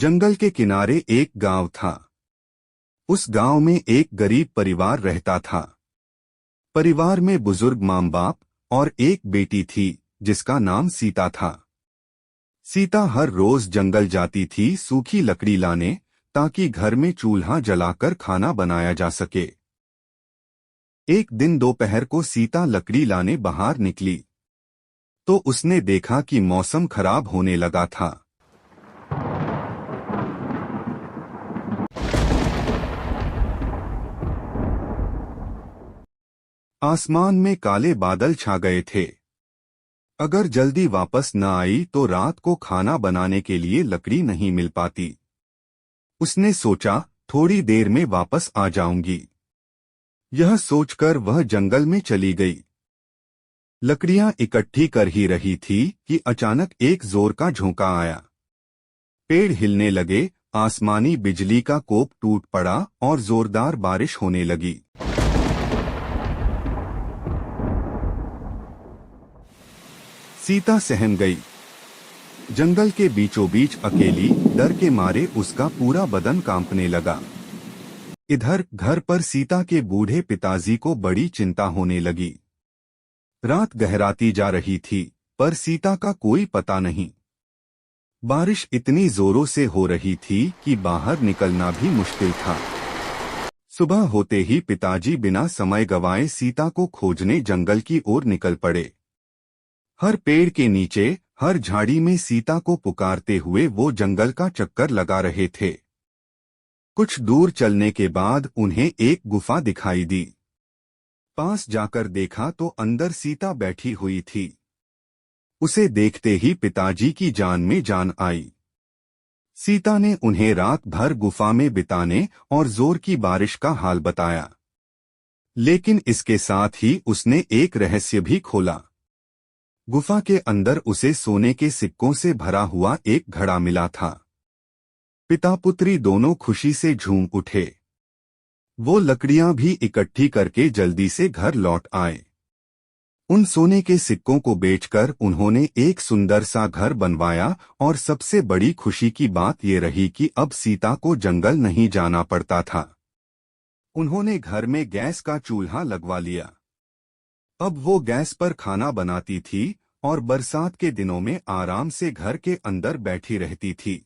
जंगल के किनारे एक गांव था। उस गांव में एक गरीब परिवार रहता था। परिवार में बुजुर्ग माँ बाप और एक बेटी थी जिसका नाम सीता था। सीता हर रोज जंगल जाती थी सूखी लकड़ी लाने, ताकि घर में चूल्हा जलाकर खाना बनाया जा सके। एक दिन दोपहर को सीता लकड़ी लाने बाहर निकली तो उसने देखा कि मौसम खराब होने लगा था। आसमान में काले बादल छा गए थे। अगर जल्दी वापस न आई तो रात को खाना बनाने के लिए लकड़ी नहीं मिल पाती। उसने सोचा, थोड़ी देर में वापस आ जाऊंगी। यह सोचकर वह जंगल में चली गई। लकड़ियां इकट्ठी कर ही रही थी कि अचानक एक जोर का झोंका आया। पेड़ हिलने लगे, आसमानी बिजली का कोप टूट पड़ा और जोरदार बारिश होने लगी। सीता सहम गई। जंगल के बीचों बीच अकेली, डर के मारे उसका पूरा बदन कांपने लगा। इधर घर पर सीता के बूढ़े पिताजी को बड़ी चिंता होने लगी। रात गहराती जा रही थी, पर सीता का कोई पता नहीं। बारिश इतनी जोरों से हो रही थी कि बाहर निकलना भी मुश्किल था। सुबह होते ही पिताजी बिना समय गंवाए सीता को खोजने जंगल की ओर निकल पड़े। हर पेड़ के नीचे, हर झाड़ी में सीता को पुकारते हुए वो जंगल का चक्कर लगा रहे थे। कुछ दूर चलने के बाद उन्हें एक गुफा दिखाई दी। पास जाकर देखा तो अंदर सीता बैठी हुई थी। उसे देखते ही पिताजी की जान में जान आई। सीता ने उन्हें रात भर गुफा में बिताने और जोर की बारिश का हाल बताया। लेकिन इसके साथ ही उसने एक रहस्य भी खोला। गुफा के अंदर उसे सोने के सिक्कों से भरा हुआ एक घड़ा मिला था। पिता पुत्री दोनों खुशी से झूम उठे। वो लकड़ियां भी इकट्ठी करके जल्दी से घर लौट आए। उन सोने के सिक्कों को बेचकर उन्होंने एक सुंदर सा घर बनवाया और सबसे बड़ी खुशी की बात ये रही कि अब सीता को जंगल नहीं जाना पड़ता था। उन्होंने घर में गैस का चूल्हा लगवा लिया। अब वो गैस पर खाना बनाती थी और बरसात के दिनों में आराम से घर के अंदर बैठी रहती थी।